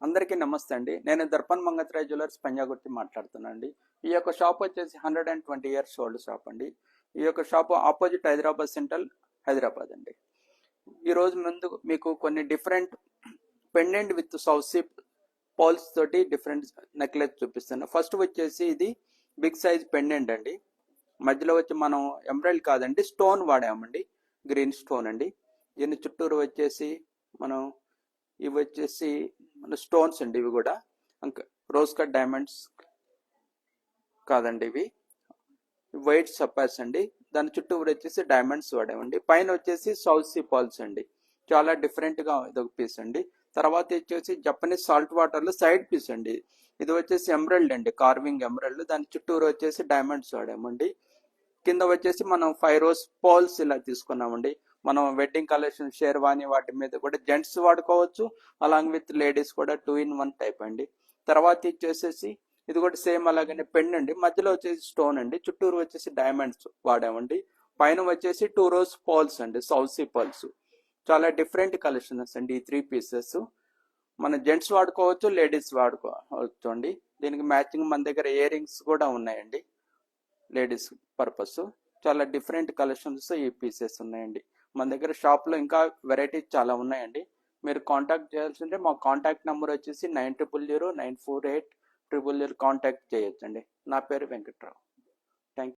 అందరికీ నమస్తే అండి. నేను దర్పణ్ మంగత్రాయ్ జ్యువెలర్స్ పంజాగుర్తి మాట్లాడుతున్నాను అండి. ఈ యొక్క షాప్ వచ్చేసి 120 ఇయర్స్ ఓల్డ్ షాప్ అండి. ఈ యొక్క shop opposite Hyderabad central Hyderabad అండి. ఈరోజు ముందు మీకు కొన్ని డిఫరెంట్ పెండెంట్ విత్ సౌసీ పాల్స్ తోటి డిఫరెంట్ నెక్లెస్ చూపిస్తాను. ఫస్ట్ వచ్చేసి ఇది బిగ్ సైజ్ పెండెంట్ అండి. మధ్యలో వచ్చి మనం ఎంబ్రాయిడ్ కాదండి, స్టోన్ వాడామండి, గ్రీన్ స్టోన్ అండి. దీని చుట్టూరు వచ్చేసి మనం ఇవి వచ్చేసి మన స్టోన్స్ అండి. ఇవి కూడా రోజ్ కట్ డైమండ్స్ కాదండి, ఇవి వైట్ సపాస్ అండి. దాని చుట్టూ వచ్చేసి డైమండ్స్ వాడామండి. పైన వచ్చేసి సౌసీ పాల్స్ అండి, చాలా డిఫరెంట్ గా ఇది ఒక పీస్ అండి. తర్వాత వచ్చేసి జపనీస్ సాల్ట్ వాటర్ లో సైడ్ పీస్ అండి. ఇది వచ్చేసి ఎమరల్డ్ అండి, కార్వింగ్ ఎమరల్డ్. దాని చుట్టూరు వచ్చేసి డైమండ్స్ వాడామండి. కింద వచ్చేసి మనం 5 రోజ్ పాల్స్ ఇలా తీసుకున్నామండి. మనం వెడ్డింగ్ కలెక్షన్ షేర్వాణి వాటి మీద కూడా జెంట్స్ వాడుకోవచ్చు, అలాంగ్ విత్ లేడీస్ కూడా 2-in-1 టైప్ అండి. తర్వాత వచ్చేసేసి ఇది కూడా సేమ్ అలాగనే పెన్ అండి, మధ్యలో వచ్చేసి స్టోన్ అండి, చుట్టూరు వచ్చేసి డైమండ్స్ వాడామండి. పైన వచ్చేసి 2 రోజ్ పాల్స్ అండి, సౌసీ పాల్స్. చాలా డిఫరెంట్ కలెక్షన్స్ అండి ఈ 3 పీసెస్. మన జెంట్స్ వాడుకోవచ్చు, లేడీస్ వాడుకోవచ్చు అండి. దీనికి మ్యాచింగ్ మన దగ్గర ఇయర్ రింగ్స్ కూడా ఉన్నాయండి, లేడీస్ పర్పస్. చాలా డిఫరెంట్ కలెక్షన్స్ ఈ పీసెస్ ఉన్నాయండి. మన దగ్గర షాప్లో ఇంకా వెరైటీస్ చాలా ఉన్నాయండి. మీరు కాంటాక్ట్ చేయాల్సి ఉంటే మా కాంటాక్ట్ నెంబర్ వచ్చేసి 90094800 కాంటాక్ట్ చేయొచ్చండి. నా పేరు వెంకట్రావు. Thank you.